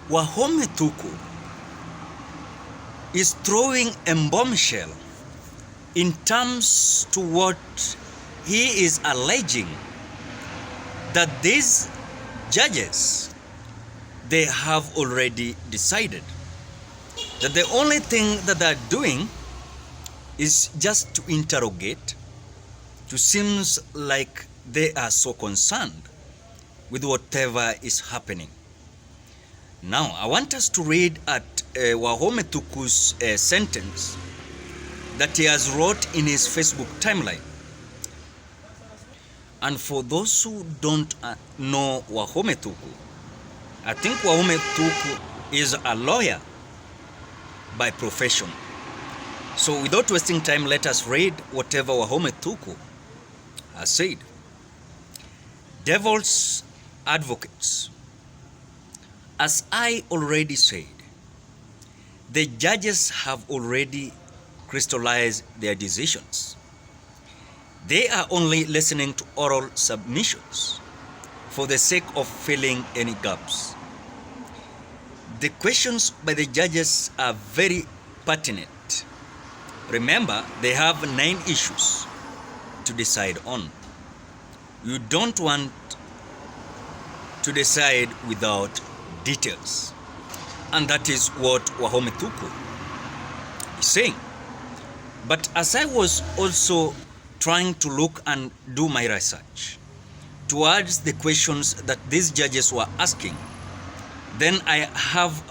Wahome Thuku is throwing a bombshell in terms to what he is alleging that these judges, they have already decided that the only thing that they're doing is just to interrogate, to seems like they are so concerned with whatever is happening. Now, I want us to read at Wahome Thuku's sentence that he has wrote in his Facebook timeline. And for those who don't know Wahome Thuku, I think Wahome Thuku is a lawyer by profession. So without wasting time, let us read whatever Wahome Thuku has said. Devil's advocates. As I already said, the judges have already crystallized their decisions. They are only listening to oral submissions for the sake of filling any gaps. The questions by the judges are very pertinent. Remember, they have 9 issues to decide on. You don't want to decide without details. And that is what Wahome Thuku is saying. But as I was also trying to look and do my research towards the questions that these judges were asking, then I have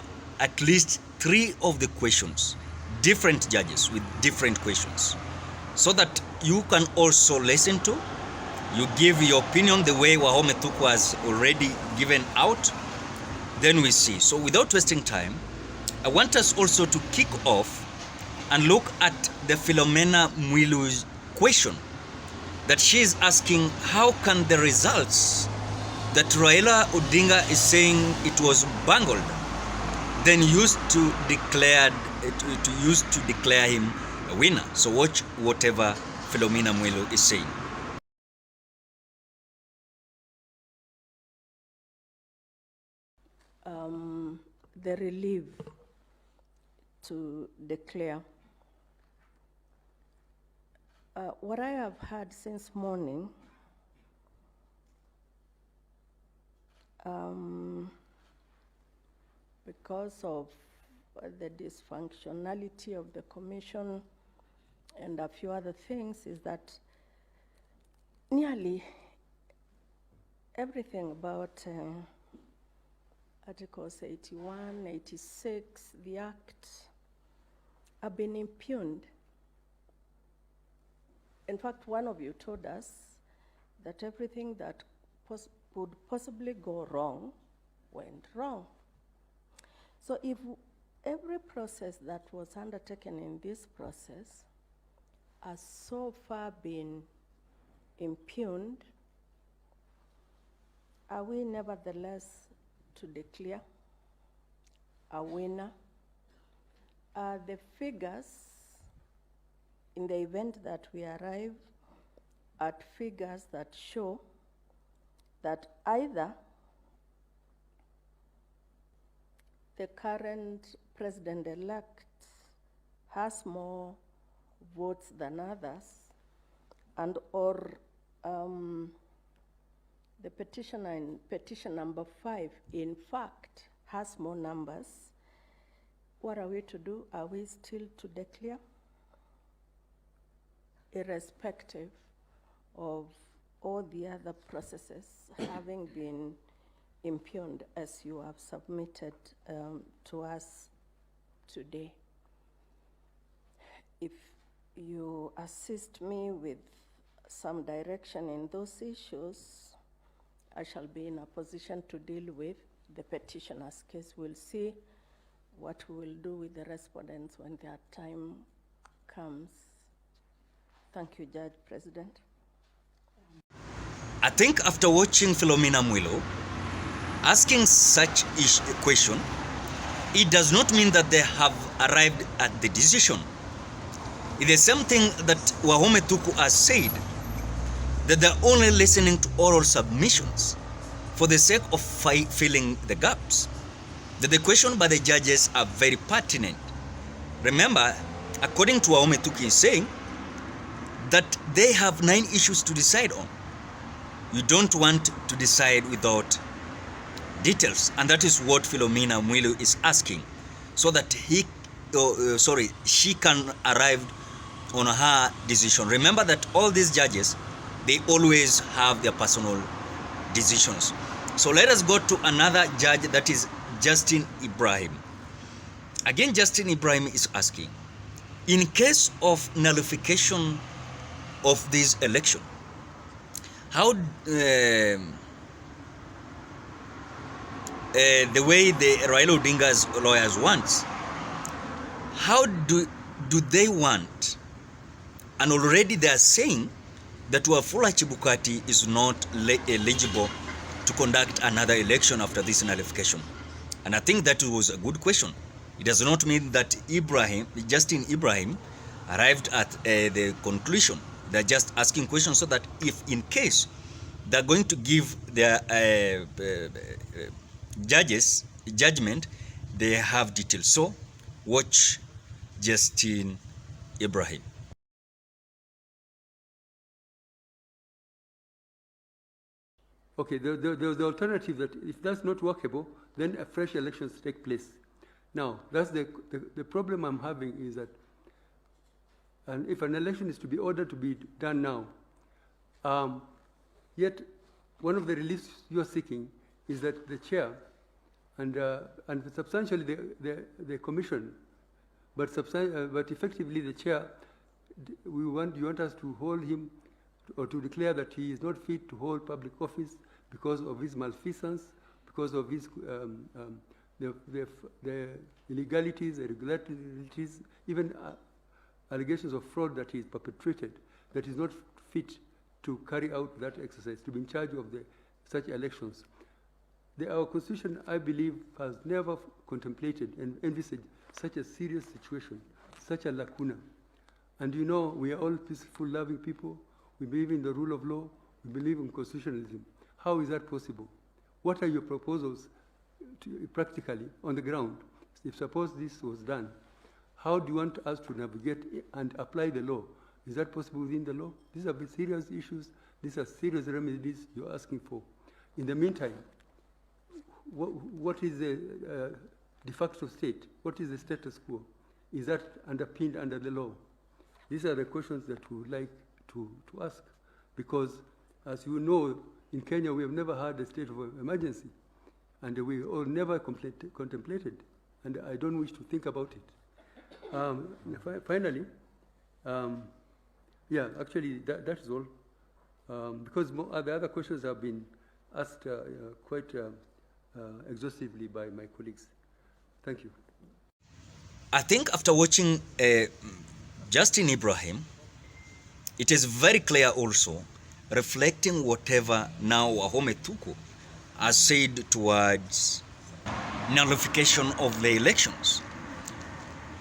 at least 3 of the questions, different judges with different questions, so that you can also listen to, you give your opinion the way Wahome Thuku has already given out, then we see. So without wasting time, I want us also to kick off and look at the Philomena Mwilu's question that she is asking, how can the results that Raila Odinga is saying it was bungled, then used to declare him a winner? So watch whatever Philomena Mwilu is saying. The relief to declare. What I have heard since morning, because of the dysfunctionality of the commission and a few other things, is that nearly everything about Articles 81, 86, the Act, have been impugned. In fact, one of you told us that everything that would possibly go wrong went wrong. So if every process that was undertaken in this process has so far been impugned, are we nevertheless to declare a winner? The figures, in the event that we arrive at figures that show that either the current president-elect has more votes than others, and or the petitioner in petition number 5, in fact, has more numbers, what are we to do? Are we still to declare? Irrespective of all the other processes having been impugned as you have submitted to us today. If you assist me with some direction in those issues, I shall be in a position to deal with the petitioner's case. We'll see what we will do with the respondents when their time comes. Thank you, Judge President. I think after watching Philomena Mwilu asking such a question, it does not mean that they have arrived at the decision. It is something that Wahome Thuku has said, that they're only listening to oral submissions for the sake of filling the gaps. that the question by the judges are very pertinent. Remember, according to Wahome Thuku is saying that they have 9 issues to decide on. You don't want to decide without details, and that is what Philomena Mwilu is asking, so that she can arrive on her decision. Remember that all these judges, they always have their personal decisions. So let us go to another judge, that is Justin Ibrahim. Again, Justin Ibrahim is asking, in case of nullification of this election, how the way the Raila Odinga's lawyers want, how do they want, and already they are saying that Wafula Chebukati is not eligible to conduct another election after this nullification. And I think that was a good question. It does not mean that Justin Ibrahim arrived at the conclusion. They're just asking questions so that if in case they're going to give their judgment, they have details. So watch Justin Ibrahim. Okay, the alternative that if that's not workable, then a fresh elections take place. Now, that's the problem I'm having is that, and if an election is to be ordered to be done now, yet one of the reliefs you are seeking is that the chair and substantially the commission, but effectively the chair, you want us to hold him or to declare that he is not fit to hold public office because of his malfeasance, because of his the illegalities, irregularities, even allegations of fraud that he is perpetrated, that is not fit to carry out that exercise, to be in charge of such elections. Our Constitution, I believe, has never contemplated and envisaged such a serious situation, such a lacuna. And you know, we are all peaceful, loving people. We believe in the rule of law. We believe in constitutionalism. How is that possible? What are your proposals practically on the ground? If suppose this was done, how do you want us to navigate and apply the law? Is that possible within the law? These are serious issues. These are serious remedies you're asking for. In the meantime, what is the de facto state? What is the status quo? Is that underpinned under the law? These are the questions that we would like to ask, because as you know, in Kenya we have never had a state of emergency, and we all never contemplated, and I don't wish to think about it. Finally, yeah, actually that is all, because the other questions have been asked quite exhaustively by my colleagues. Thank you. I think after watching Justin Ibrahim, it is very clear also, reflecting whatever now Wahome Thuku has said towards nullification of the elections.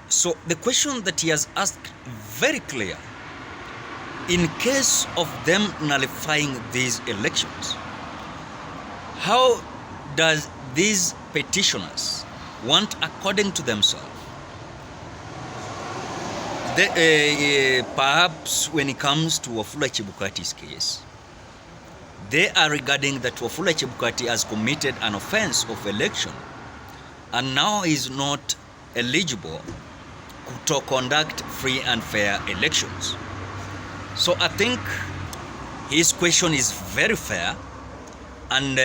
So the question that he has asked very clear, in case of them nullifying these elections, how does these petitioners want, according to themselves, perhaps when it comes to Wafula Chebukati's case, they are regarding that Wafula Chebukati has committed an offense of election and now is not eligible to conduct free and fair elections. So I think his question is very fair, and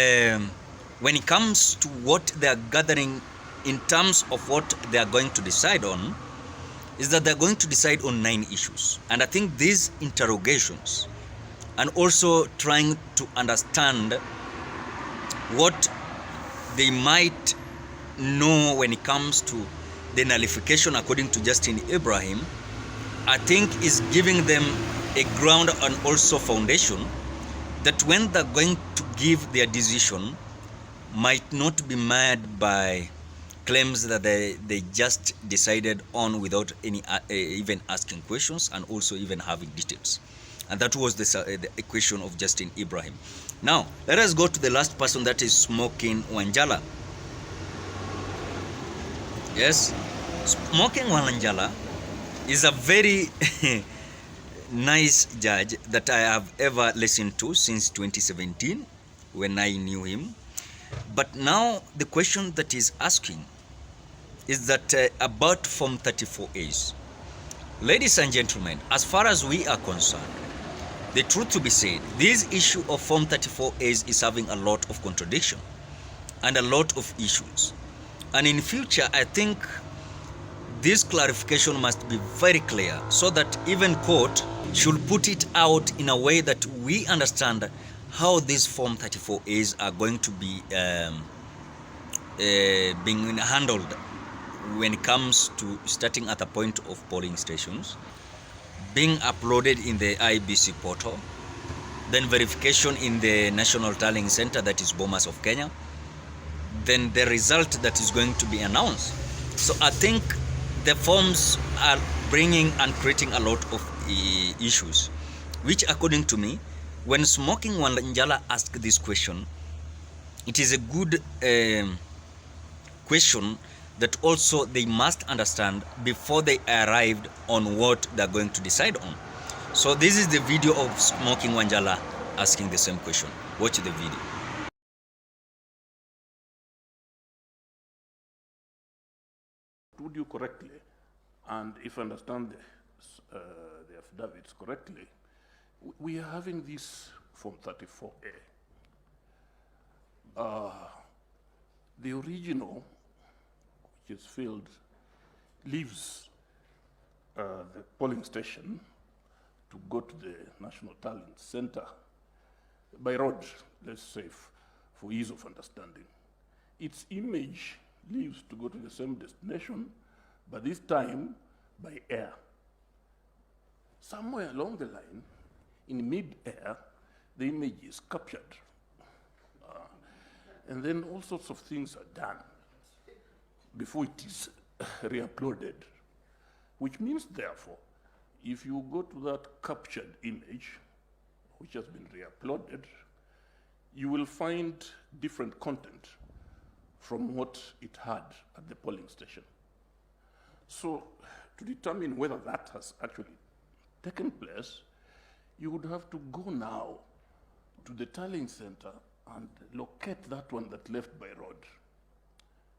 when it comes to what they are gathering in terms of what they are going to decide on, is that they're going to decide on 9 issues. And I think these interrogations, and also trying to understand what they might know when it comes to the nullification according to Justin Ibrahim, I think is giving them a ground and also foundation that when they're going to give their decision might not be made by claims that they just decided on without any even asking questions and also even having details. And that was the equation of Justin Ibrahim. Now, let us go to the last person, that is Smoking Wanjala. Yes, Smoking Wanjala is a very nice judge that I have ever listened to since 2017 when I knew him. But now the question that he's asking is that about Form 34As. Ladies and gentlemen, as far as we are concerned, the truth to be said, this issue of Form 34As is having a lot of contradiction and a lot of issues. And in future, I think this clarification must be very clear so that even court should put it out in a way that we understand how these Form 34As are going to be being handled when it comes to starting at the point of polling stations, being uploaded in the IBC portal, then verification in the National Tallying Center, that is Bomas of Kenya, then the result that is going to be announced. So I think the forms are bringing and creating a lot of issues, which according to me, when Smoking Wanjala asked this question, it is a good question that also they must understand before they arrived on what they're going to decide on. So this is the video of Smoking Wanjala asking the same question. Watch the video. Would you correctly, and if I understand the affidavits correctly, we are having this Form 34A. The original, which is filled, leaves the polling station to go to the National Talent Center by road, let's say, for ease of understanding. Its image leaves to go to the same destination, but this time by air. Somewhere along the line, in mid-air, the image is captured. And then all sorts of things are done before it is re-uploaded, which means, therefore, if you go to that captured image, which has been re-uploaded, you will find different content from what it had at the polling station. So to determine whether that has actually taken place, you would have to go now to the tallying center and locate that one that left by road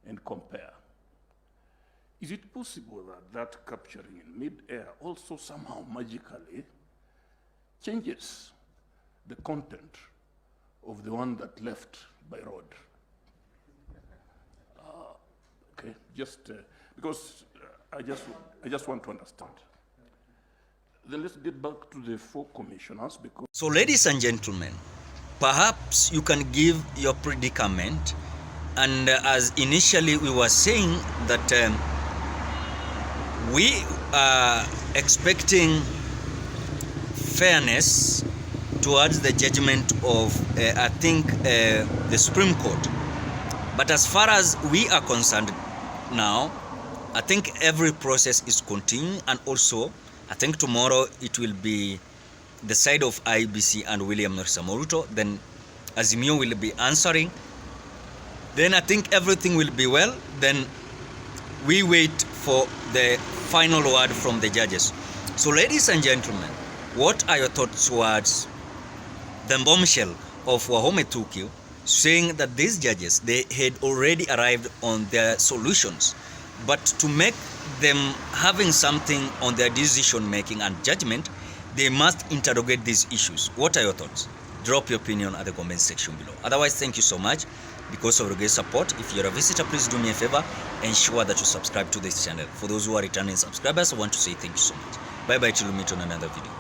and compare. Is it possible that that capturing in mid-air also somehow magically changes the content of the one that left by road? Okay, just because I just want to understand. Then let's get back to the 4 commissioners, because... So ladies and gentlemen, perhaps you can give your predicament, and as initially we were saying that we are expecting fairness towards the judgment of I think the Supreme Court. But as far as we are concerned now, I think every process is continuing, and also I think tomorrow it will be the side of IBC and William Samoruto, then Azimio will be answering. Then I think everything will be well. Then we wait for the final word from the judges. So ladies and gentlemen, what are your thoughts towards the bombshell of Wahome Thuku saying that these judges, they had already arrived on their solutions, but to make them having something on their decision making and judgment, they must interrogate these issues? What are your thoughts? Drop your opinion at the comment section below. Otherwise, thank you so much because of your great support. If you're a visitor, please do me a favor, ensure that you subscribe to this channel. For those who are returning subscribers, I want to say thank you so much. Bye bye till we meet on another video.